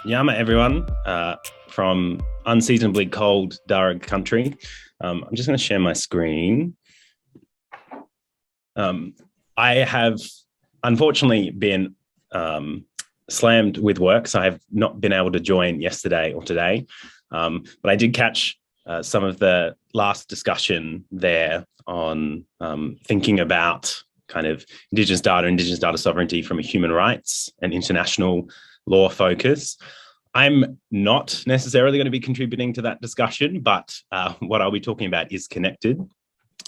Yama, everyone, from unseasonably cold Darug country. I'm just going to share my screen. I have unfortunately been slammed with work, so I have not been able to join yesterday or today. But I did catch some of the last discussion there on thinking about kind of Indigenous data sovereignty from a human rights and international law focus. I'm not necessarily going to be contributing to that discussion, but what I'll be talking about is connected.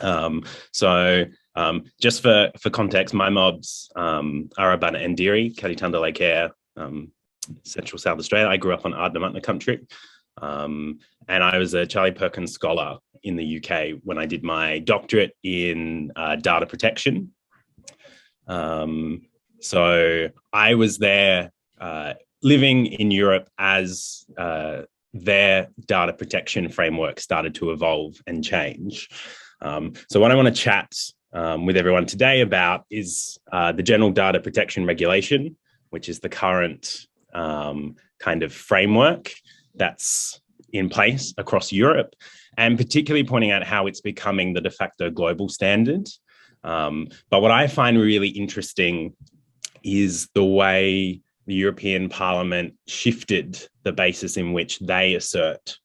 Just for context, my mobs are Abana and Diri, Kaditanda Lake Air, Central South Australia. I grew up on Ardnamutna country, and I was a Charlie Perkins scholar in the UK when I did my doctorate in data protection. So I was there living in Europe as their data protection framework started to evolve and change. So what I want to chat with everyone today about is the General Data Protection Regulation, which is the current kind of framework that's in place across Europe, and particularly pointing out how it's becoming the de facto global standard. But what I find really interesting is the way the European Parliament shifted the basis in which they assert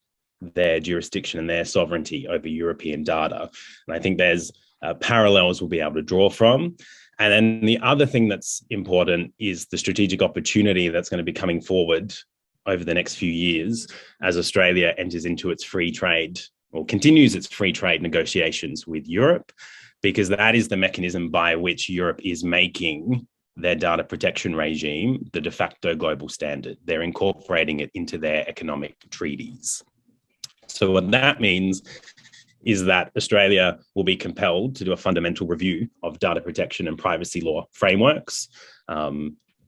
their jurisdiction and their sovereignty over European data. And I think there's parallels we'll be able to draw from. And then the other thing that's important is the strategic opportunity that's going to be coming forward over the next few years as Australia enters into its free trade or continues its free trade negotiations with Europe, because that is the mechanism by which Europe is making their data protection regime the de facto global standard. They're incorporating it into their economic treaties. So what that means is that Australia will be compelled to do a fundamental review of data protection and privacy law frameworks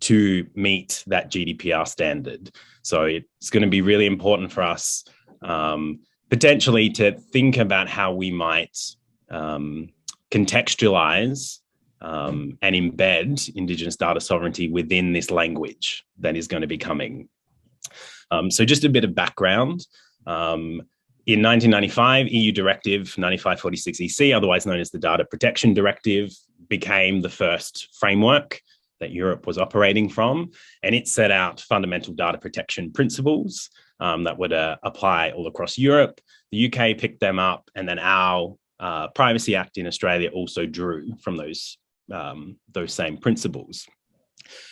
to meet that GDPR standard. So it's going to be really important for us potentially to think about how we might contextualize and embed Indigenous data sovereignty within this language that is going to be coming. So just a bit of background. In 1995, EU Directive 9546/EC, otherwise known as the Data Protection Directive, became the first framework that Europe was operating from, and it set out fundamental data protection principles that would apply all across Europe. The UK picked them up, and then our Privacy Act in Australia also drew from those same principles.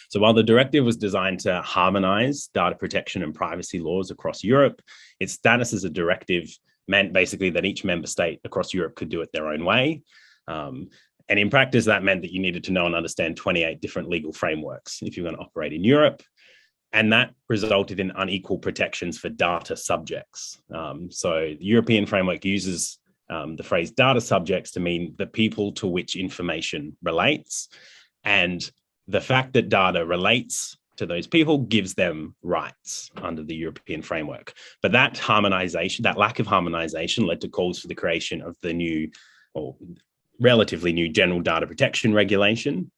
So while the directive was designed to harmonise data protection and privacy laws across Europe, its status as a directive meant basically that each member state across Europe could do it their own way. And in practice, that meant that you needed to know and understand 28 different legal frameworks if you're going to operate in Europe. And that resulted in unequal protections for data subjects. So the European framework uses the phrase data subjects to mean the people to which information relates. And the fact that data relates to those people gives them rights under the European framework. But that harmonization, that lack of harmonization, led to calls for the creation of the new or relatively new General Data Protection Regulation,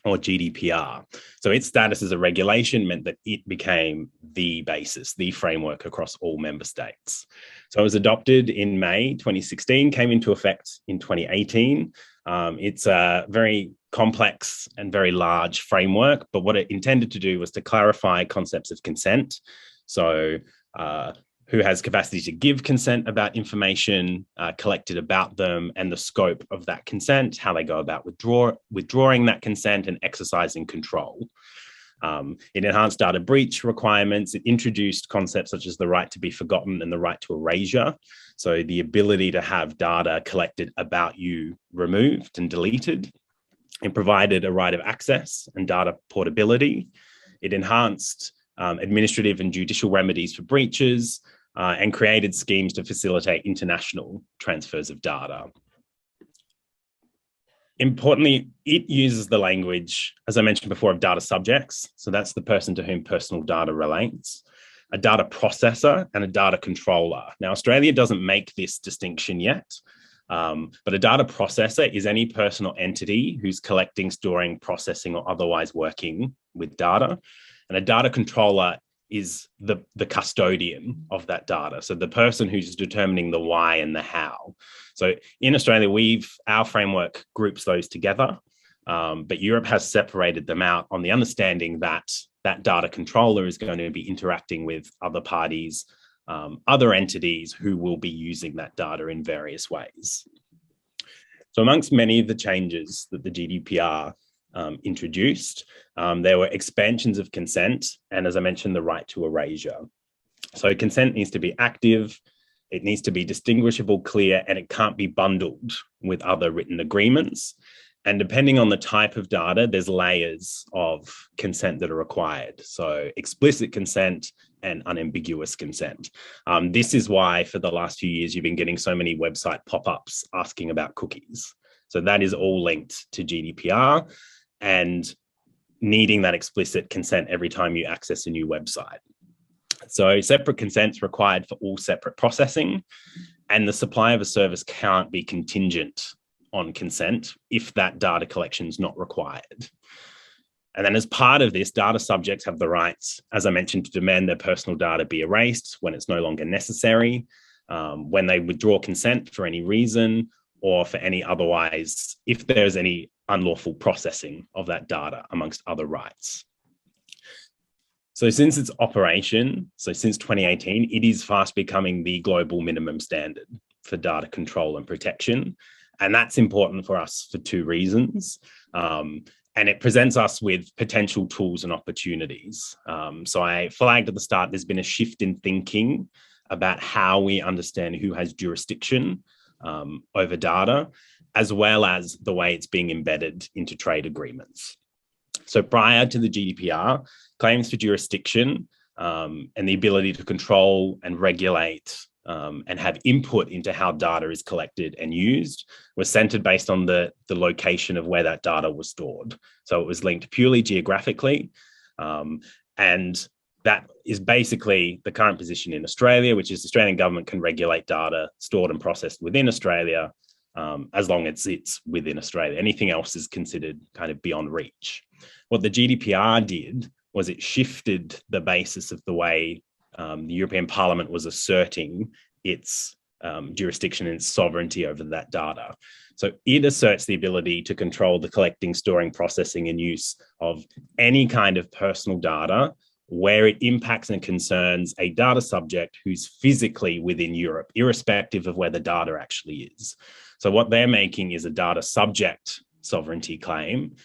or GDPR. So its status as a regulation meant that it became the basis, the framework across all member states. So it was adopted in May 2016, came into effect in 2018. It's a very complex and very large framework, but what it intended to do was to clarify concepts of consent. So who has capacity to give consent about information collected about them, and the scope of that consent, how they go about withdrawing that consent and exercising control. It enhanced data breach requirements. It introduced concepts such as the right to be forgotten and the right to erasure. So the ability to have data collected about you removed and deleted. It provided a right of access and data portability. It enhanced administrative and judicial remedies for breaches, and created schemes to facilitate international transfers of data. Importantly, it uses the language, as I mentioned before, of data subjects. So that's the person to whom personal data relates, a data processor, and a data controller. Now, Australia doesn't make this distinction yet, but a data processor is any person or entity who's collecting, storing, processing, or otherwise working with data. And a data controller is the custodian of that data. So the person who's determining the why and the how. So in Australia, our framework groups those together, but Europe has separated them out on the understanding that that data controller is going to be interacting with other parties, other entities who will be using that data in various ways. So amongst many of the changes that the GDPR introduced, there were expansions of consent, and as I mentioned, the right to erasure. So consent needs to be active, it needs to be distinguishable, clear, and it can't be bundled with other written agreements. And depending on the type of data, there's layers of consent that are required. So explicit consent and unambiguous consent. This is why for the last few years, you've been getting so many website pop-ups asking about cookies. So that is all linked to GDPR and needing that explicit consent every time you access a new website. So separate consent's required for all separate processing, and the supply of a service can't be contingent on consent if that data collection is not required. And then as part of this, data subjects have the rights, as I mentioned, to demand their personal data be erased when it's no longer necessary, when they withdraw consent for any reason, or for any otherwise, if there's any unlawful processing of that data, amongst other rights. So since its operation, so since 2018, it is fast becoming the global minimum standard for data control and protection. And that's important for us for two reasons. And it presents us with potential tools and opportunities. So I flagged at the start, there's been a shift in thinking about how we understand who has jurisdiction over data, as well as the way it's being embedded into trade agreements. So prior to the GDPR, claims for jurisdiction and the ability to control and regulate and have input into how data is collected and used was centered based on the location of where that data was stored. So it was linked purely geographically. And that is basically the current position in Australia, which is the Australian government can regulate data stored and processed within Australia as long as it's within Australia. Anything else is considered kind of beyond reach. What the GDPR did was it shifted the basis of the way the European Parliament was asserting its jurisdiction and its sovereignty over that data. So it asserts the ability to control the collecting, storing, processing, and use of any kind of personal data where it impacts and concerns a data subject who's physically within Europe, irrespective of where the data actually is. So what they're making is a data subject sovereignty claim,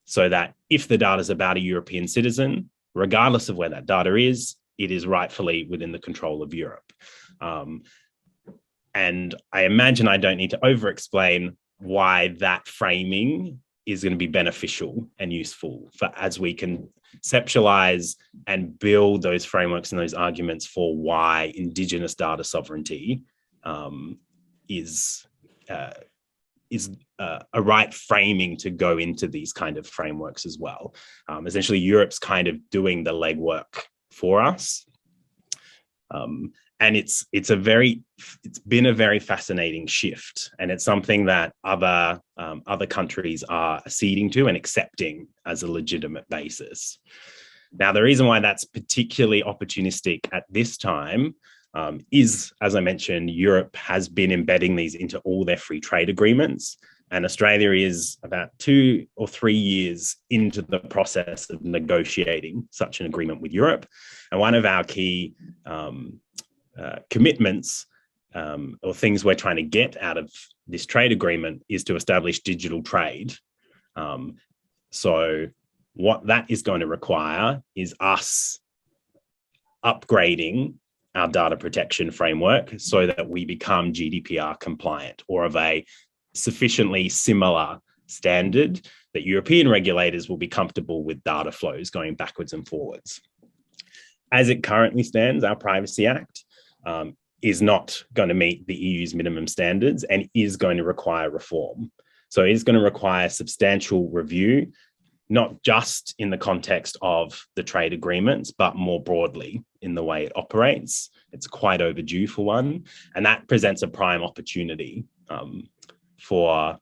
so that if the data is about a European citizen, regardless of where that data is, it is rightfully within the control of Europe. And I imagine I don't need to over-explain why that framing is going to be beneficial and useful for as we can conceptualize and build those frameworks and those arguments for why Indigenous data sovereignty is a right framing to go into these kind of frameworks as well. Essentially, Europe's kind of doing the legwork for us. And it's been a very fascinating shift, and it's something that other countries are acceding to and accepting as a legitimate basis. Now, the reason why that's particularly opportunistic at this time is, as I mentioned, Europe has been embedding these into all their free trade agreements, and Australia is about 2 or 3 years into the process of negotiating such an agreement with Europe. And one of our key commitments or things we're trying to get out of this trade agreement is to establish digital trade. So what that is going to require is us upgrading our data protection framework so that we become GDPR compliant or of a sufficiently similar standard that European regulators will be comfortable with data flows going backwards and forwards. As it currently stands, our Privacy Act is not going to meet the EU's minimum standards and is going to require reform. So it is going to require substantial review, not just in the context of the trade agreements, but more broadly in the way it operates. It's quite overdue for one, and that presents a prime opportunity for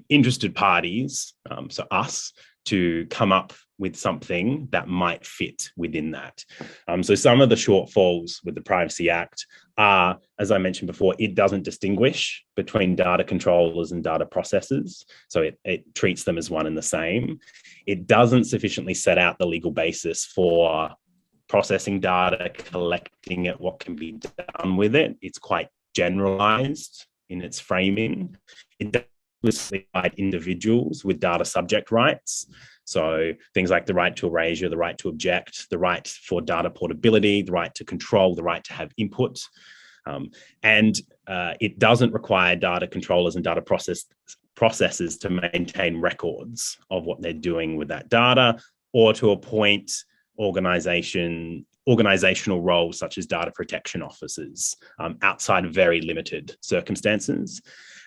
interested parties, so us, to come up with something that might fit within that. So some of the shortfalls with the Privacy Act are, as I mentioned before, it doesn't distinguish between data controllers and data processors. So it treats them as one and the same. It doesn't sufficiently set out the legal basis for processing data, collecting it, what can be done with it. It's quite generalized in its framing. It does explicitly provide individuals with data subject rights. So things like the right to erasure, the right to object, the right for data portability, the right to control, the right to have input. And it doesn't require data controllers and data processors to maintain records of what they're doing with that data, or to appoint organizational roles such as data protection officers outside of very limited circumstances.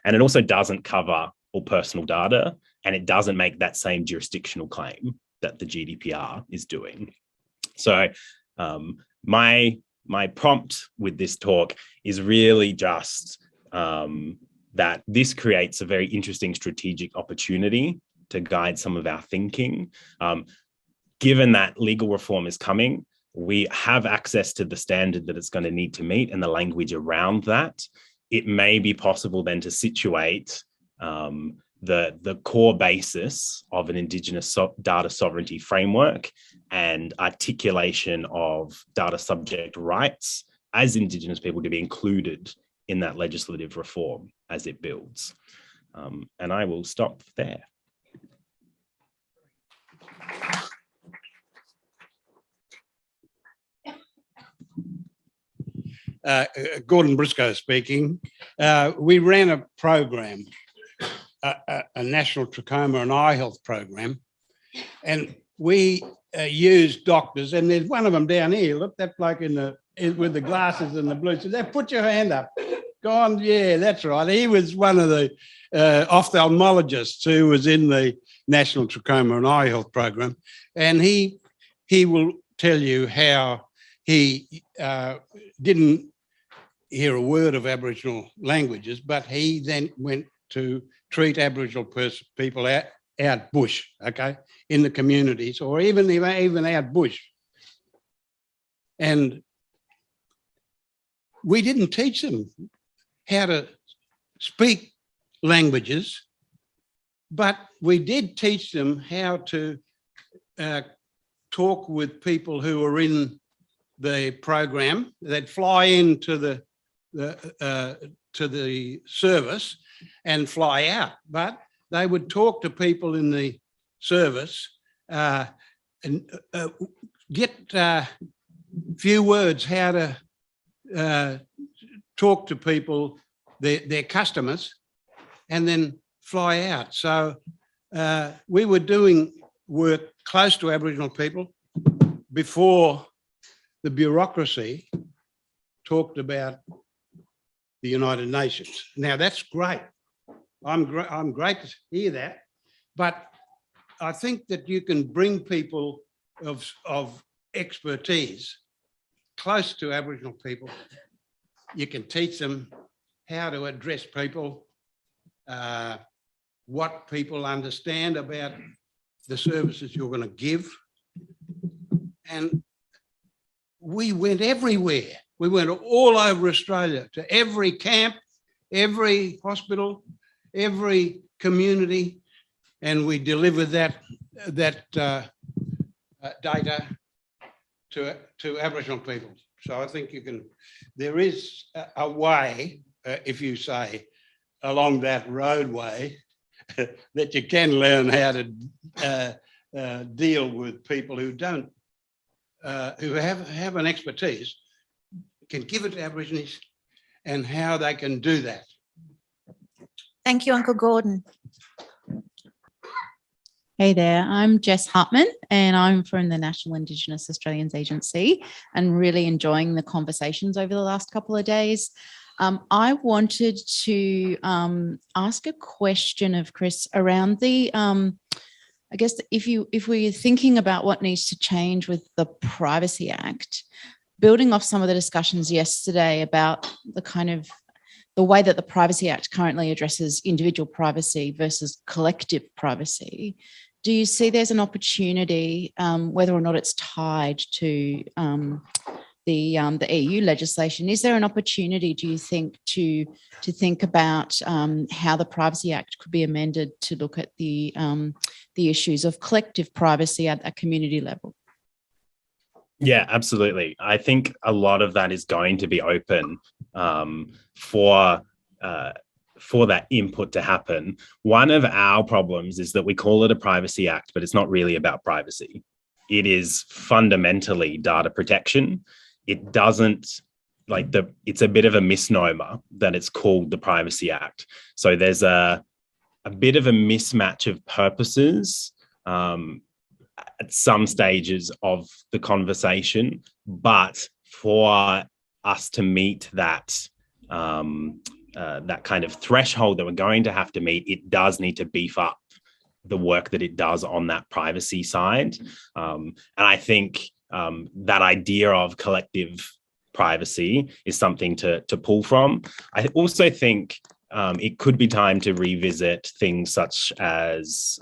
And it also doesn't cover all personal data, and it doesn't make that same jurisdictional claim that the GDPR is doing. So my prompt with this talk is really just that this creates a very interesting strategic opportunity to guide some of our thinking. Given that legal reform is coming, we have access to the standard that it's going to need to meet and the language around that. It may be possible then to situate the core basis of an Indigenous data sovereignty framework and articulation of data subject rights as Indigenous people to be included in that legislative reform as it builds. And I will stop there. Gordon Briscoe speaking. We ran a program, a national trachoma and eye health program, and we used doctors, and there's one of them down here. Look, that bloke with the glasses and the blue. So put your hand up. Go on, yeah, that's right. He was one of the ophthalmologists who was in the National Trachoma and Eye Health Program, and he will tell you how he didn't hear a word of Aboriginal languages, but he then went to treat Aboriginal people out bush, okay, in the communities, or even out bush. And we didn't teach them how to speak languages, but we did teach them how to talk with people who were in the program. They'd fly into the service and fly out, but they would talk to people in the service and get few words how to talk to people, their customers, and then fly out. So we were doing work close to Aboriginal people before the bureaucracy talked about the United Nations. Now that's great. I'm great to hear that, but I think that you can bring people of expertise close to Aboriginal people. You can teach them how to address people, what people understand about the services you're going to give. And we went everywhere. We went all over Australia, to every camp, every hospital, every community, and we delivered that data to Aboriginal people. So I think there is a way, if you say, along that roadway, that you can learn how to deal with people who don't, who have an expertise, can give it to Aborigines, and how they can do that. Thank you, Uncle Gordon. Hey there, I'm Jess Hartman and I'm from the National Indigenous Australians Agency, and really enjoying the conversations over the last couple of days. I wanted to ask a question of Kris around the, I guess if we're thinking about what needs to change with the Privacy Act, building off some of the discussions yesterday about the kind of the way that the Privacy Act currently addresses individual privacy versus collective privacy, do you see there's an opportunity, whether or not it's tied to the EU legislation? Is there an opportunity, do you think, to think about how the Privacy Act could be amended to look at the issues of collective privacy at a community level? Yeah, absolutely. I think a lot of that is going to be open for that input to happen. One of our problems is that we call it a Privacy Act, but it's not really about privacy. It is fundamentally data protection. It doesn't, it's a bit of a misnomer that it's called the Privacy Act. So there's a bit of a mismatch of purposes at some stages of the conversation, but for us to meet that that kind of threshold that we're going to have to meet, it does need to beef up the work that it does on that privacy side. And I think that idea of collective privacy is something to pull from. I also think it could be time to revisit things such as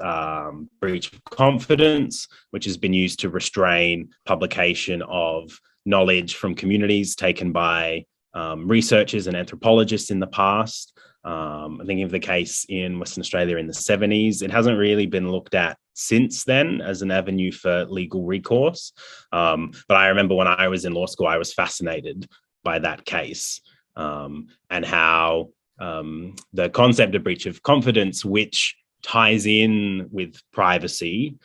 breach of confidence, which has been used to restrain publication of knowledge from communities taken by researchers and anthropologists in the past. I'm thinking of the case in Western Australia in the 70s. It hasn't really been looked at since then as an avenue for legal recourse. But I remember when I was in law school, I was fascinated by that case and how the concept of breach of confidence, which ties in with privacy,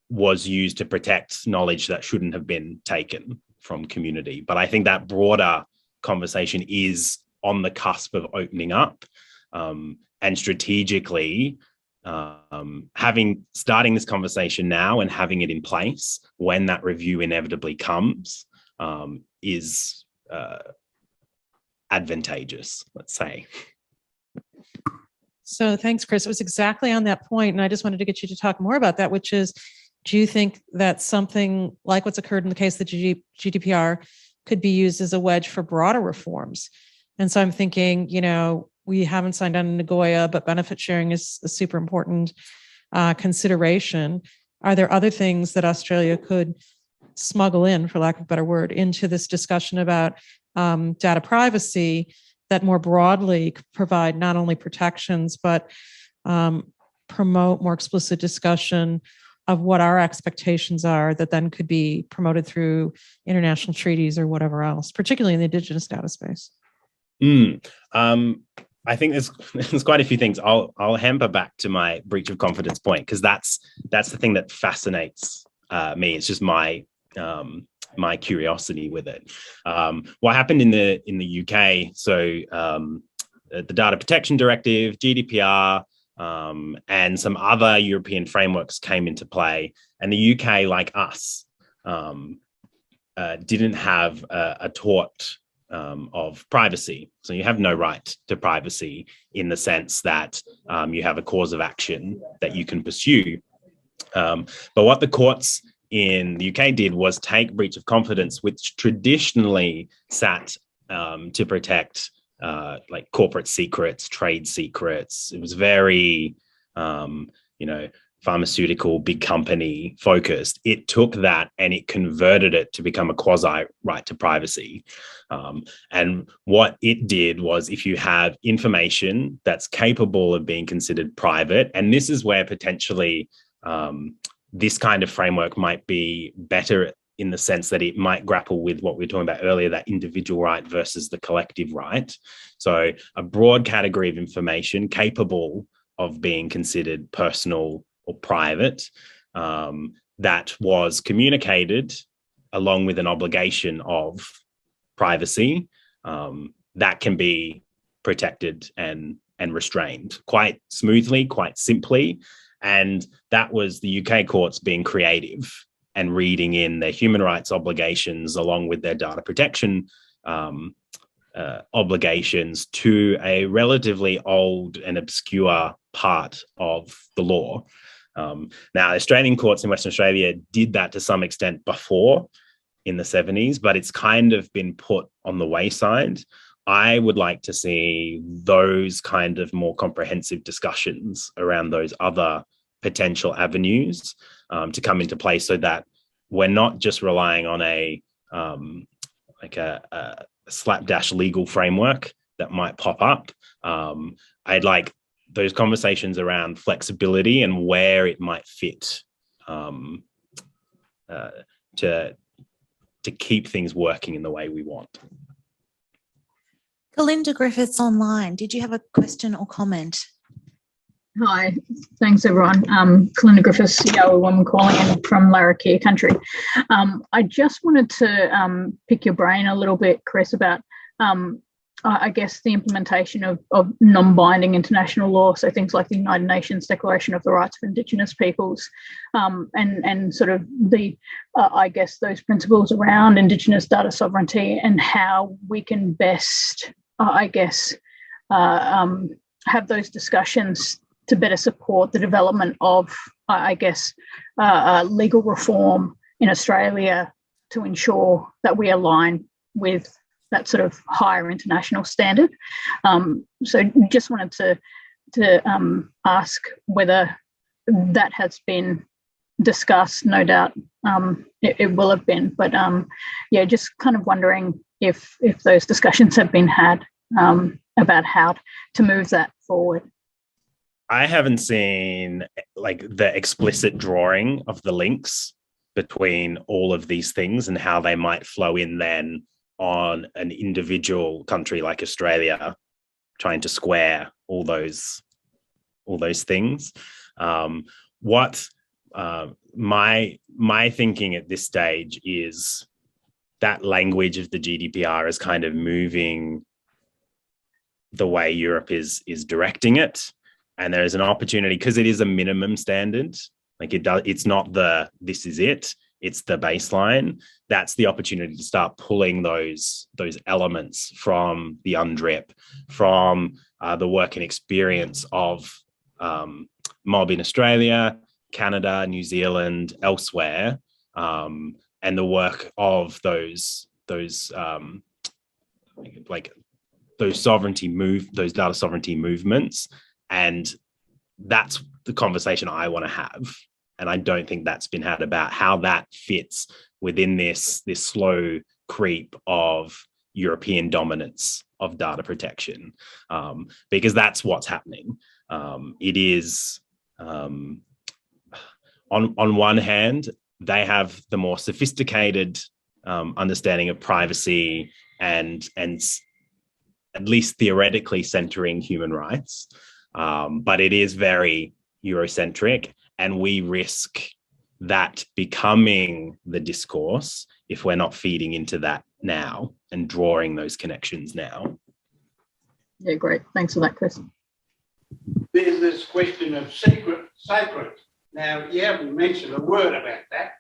was used to protect knowledge that shouldn't have been taken from community. But I think that broader conversation is on the cusp of opening up, and strategically starting this conversation now and having it in place when that review inevitably comes is advantageous, let's say. So thanks, Kris. It was exactly on that point, and I just wanted to get you to talk more about that, which is, do you think that something like what's occurred in the case of the GDPR could be used as a wedge for broader reforms? And so I'm thinking, we haven't signed on to Nagoya, but benefit sharing is a super important consideration. Are there other things that Australia could smuggle in, for lack of a better word, into this discussion about data privacy that more broadly could provide not only protections, but promote more explicit discussion of what our expectations are that then could be promoted through international treaties or whatever else, particularly in the Indigenous data space? I think there's quite a few things. I'll hamper back to my breach of confidence point, because that's the thing that fascinates me. It's just my curiosity with it. What happened in the UK? So the Data Protection Directive, GDPR, and some other European frameworks came into play, and the UK, like us, didn't have a tort of privacy. So you have no right to privacy in the sense that you have a cause of action that you can pursue. But what the courts in the UK did was take breach of confidence, which traditionally sat to protect like corporate secrets, trade secrets. It was very, pharmaceutical, big company focused. It took that and it converted it to become a quasi right to privacy. And what it did was, if you have information that's capable of being considered private, and this is where potentially this kind of framework might be better in the sense that it might grapple with what we were talking about earlier, that individual right versus the collective right. So a broad category of information capable of being considered personal or private, that was communicated along with an obligation of privacy, that can be protected and restrained quite smoothly, quite simply. And that was the UK courts being creative and reading in their human rights obligations along with their data protection obligations to a relatively old and obscure part of the law. Now, Australian courts in Western Australia did that to some extent before in the 70s, but it's kind of been put on the wayside. I would like to see those kind of more comprehensive discussions around those other potential avenues to come into play, so that we're not just relying on a slapdash legal framework that might pop up. I'd like those conversations around flexibility and where it might fit to keep things working in the way we want. Kalinda Griffiths online. Did you have a question or comment? Hi, thanks everyone. Kalinda Griffiths, Yowie woman calling in from Larrakia country. I just wanted to pick your brain a little bit, Kris, about I guess the implementation of non-binding international law, so things like the United Nations Declaration of the Rights of Indigenous Peoples, and sort of the I guess those principles around Indigenous data sovereignty and how we can best have those discussions to better support the development of legal reform in Australia to ensure that we align with that sort of higher international standard. So just wanted to ask whether that has been discussed. No doubt it will have been, but yeah, just kind of wondering if those discussions have been had about how to move that forward. I haven't seen like the explicit drawing of the links between all of these things and how they might flow in then on an individual country like Australia trying to square all those things. What my thinking at this stage is that language of the GDPR is kind of moving the way Europe is directing it, and there is an opportunity because it is a minimum standard. Like it's not this is it. It's the baseline. That's the opportunity to start pulling those elements from the UNDRIP, from the work and experience of mob in Australia, Canada, New Zealand, elsewhere, and the work of those data sovereignty movements, and that's the conversation I want to have. And I don't think that's been had about how that fits within this slow creep of European dominance of data protection, because that's what's happening. It is, on one hand, they have the more sophisticated understanding of privacy and at least theoretically centering human rights, but it is very Eurocentric. And we risk that becoming the discourse if we're not feeding into that now and drawing those connections now. Yeah, great. Thanks for that, Kris. There's this question of sacred. Now, you haven't mentioned a word about that,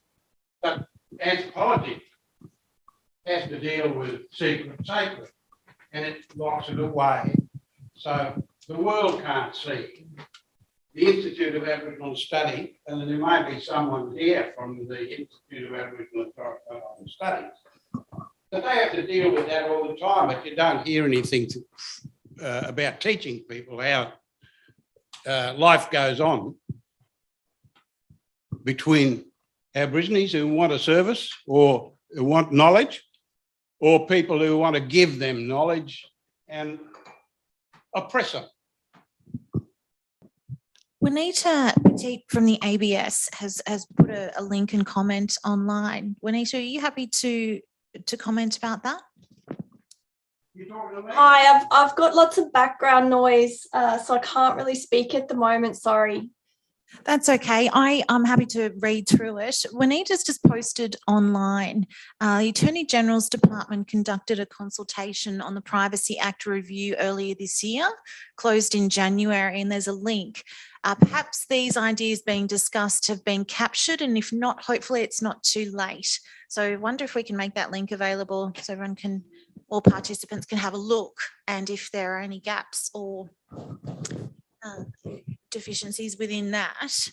but as politics has to deal with sacred, and it locks it away. So the world can't see. The Institute of Aboriginal Study, and there may be someone here from the Institute of Aboriginal Studies, but they have to deal with that all the time, but you don't hear anything about teaching people how life goes on between Aborigines who want a service or who want knowledge, or people who want to give them knowledge and oppress them. Juanita Petit from the ABS has put a link and comment online. Juanita, are you happy to comment about that? Hi, I've got lots of background noise, so I can't really speak at the moment, sorry. That's okay. I'm happy to read through it. Juanita's just posted online. The Attorney General's Department conducted a consultation on the Privacy Act review earlier this year, closed in January, and there's a link. Perhaps these ideas being discussed have been captured, and if not, hopefully it's not too late. So I wonder if we can make that link available so everyone can, all participants can have a look, and if there are any gaps or deficiencies within that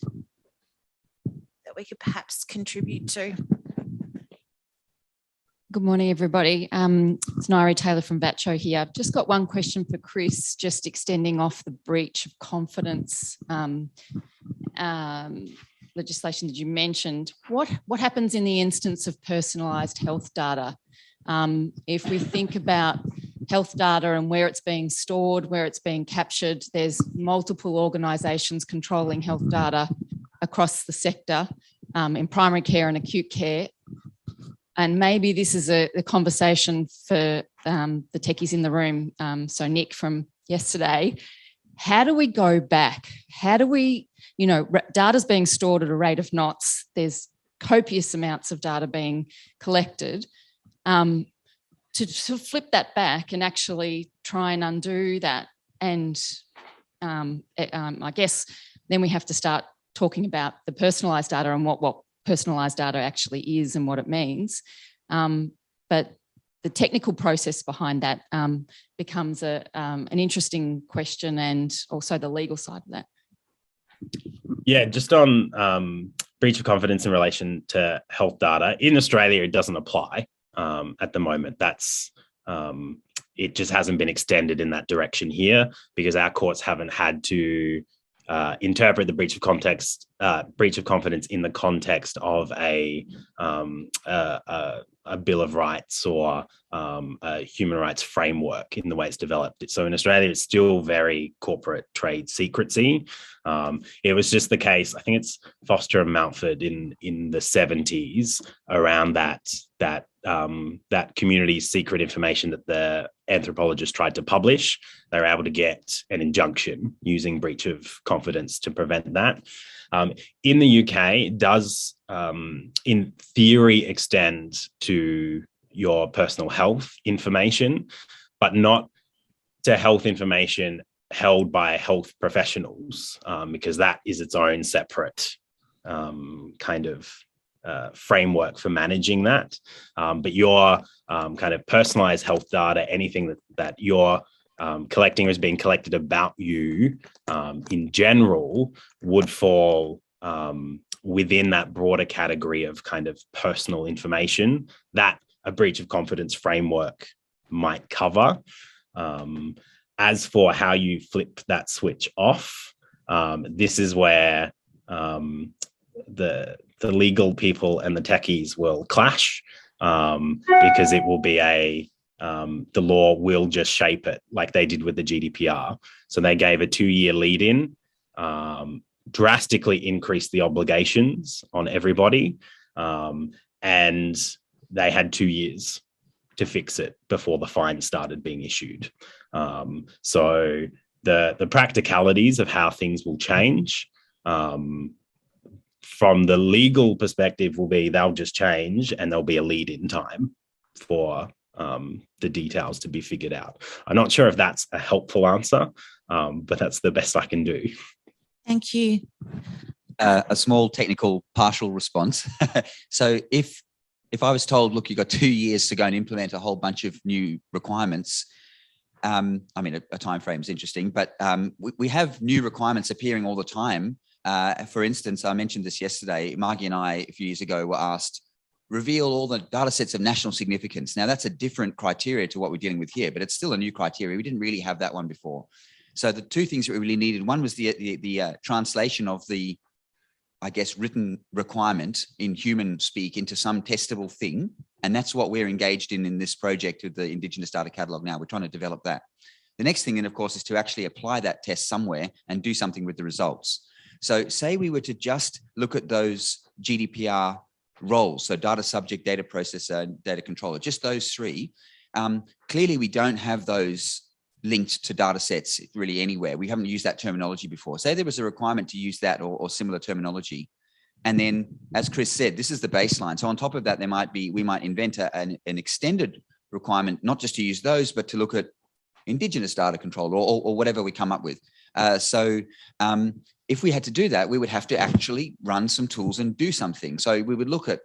we could perhaps contribute to. Good morning, everybody. It's Nairi Taylor from Batcho here. I've just got one question for Kris, just extending off the breach of confidence legislation that you mentioned. What happens in the instance of personalised health data? If we think about health data and where it's being stored, where it's being captured, there's multiple organisations controlling health data across the sector in primary care and acute care. And maybe this is a conversation for the techies in the room. So Nick from yesterday, how do we go back? How do we, data's being stored at a rate of knots. There's copious amounts of data being collected. To flip that back and actually try and undo that. And I guess then we have to start talking about the personalised data and what personalised data actually is and what it means. But the technical process behind that becomes an interesting question, and also the legal side of that. Yeah, just on breach of confidence in relation to health data, in Australia, it doesn't apply at the moment. That's it just hasn't been extended in that direction here because our courts haven't had to interpret the breach of confidence in the context of a Bill of Rights or a human rights framework in the way it's developed. So in Australia, it's still very corporate trade secrecy. It was just the case, I think it's Foster and Mountford in the 70s around that community secret information that the anthropologists tried to publish. They were able to get an injunction using breach of confidence to prevent that. In the UK, it does, in theory, extend to your personal health information, but not to health information held by health professionals, because that is its own separate kind of framework for managing that. But your kind of personalized health data, anything that you're collecting or is being collected about you in general would fall within that broader category of kind of personal information that a breach of confidence framework might cover. As for how you flip that switch off, this is where the legal people and the techies will clash, because it will be the law will just shape it like they did with the GDPR. So they gave a 2-year lead-in, drastically increased the obligations on everybody, and they had 2 years to fix it before the fine started being issued. So the practicalities of how things will change from the legal perspective will be they'll just change and there'll be a lead-in time for the details to be figured out. I'm not sure if that's a helpful answer, but that's the best I can do. Thank you. A small technical partial response. So if I was told, look, you've got 2 years to go and implement a whole bunch of new requirements, I mean, a time frame is interesting, but we have new requirements appearing all the time. For instance, I mentioned this yesterday, Margie and I, a few years ago, were asked, reveal all the data sets of national significance. Now, that's a different criteria to what we're dealing with here, but it's still a new criteria. We didn't really have that one before. So the two things that we really needed, one was the translation of the, I guess, written requirement in human speak into some testable thing. And that's what we're engaged in this project of the Indigenous Data Catalogue now. We're trying to develop that. The next thing then, of course, is to actually apply that test somewhere and do something with the results. So say we were to just look at those GDPR roles, so data subject, data processor, data controller, just those three. Clearly, we don't have those linked to data sets really anywhere. We haven't used that terminology before. Say there was a requirement to use that or similar terminology. And then, as Kris said, this is the baseline. So on top of that, we might invent an extended requirement, not just to use those, but to look at Indigenous data control or whatever we come up with. If we had to do that, we would have to actually run some tools and do something. So we would look at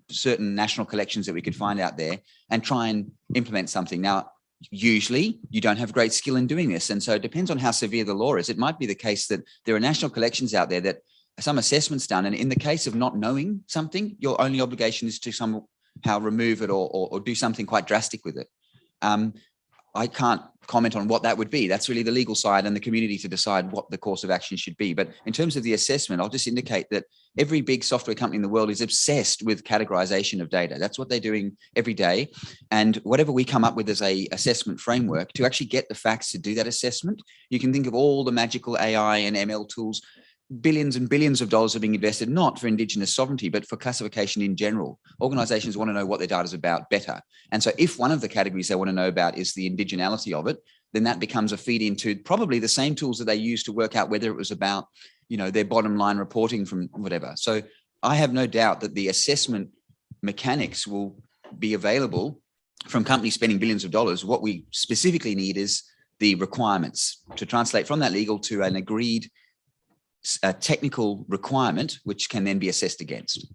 certain national collections that we could find out there and try and implement something. Now, usually you don't have great skill in doing this. And so it depends on how severe the law is. It might be the case that there are national collections out there that some assessments done. And in the case of not knowing something, your only obligation is to how remove it or do something quite drastic with it. I can't comment on what that would be. That's really the legal side and the community to decide what the course of action should be. But in terms of the assessment, I'll just indicate that every big software company in the world is obsessed with categorization of data. That's what they're doing every day. And whatever we come up with as a assessment framework to actually get the facts to do that assessment, you can think of all the magical AI and ML tools. Billions and billions of dollars are being invested, not for Indigenous sovereignty, but for classification in general. Organizations want to know what their data is about better. And so if one of the categories they want to know about is the indigeneity of it, then that becomes a feed into probably the same tools that they use to work out whether it was about, their bottom line reporting from whatever. So I have no doubt that the assessment mechanics will be available from companies spending billions of dollars. What we specifically need is the requirements to translate from that legal to an agreed technical requirement, which can then be assessed against.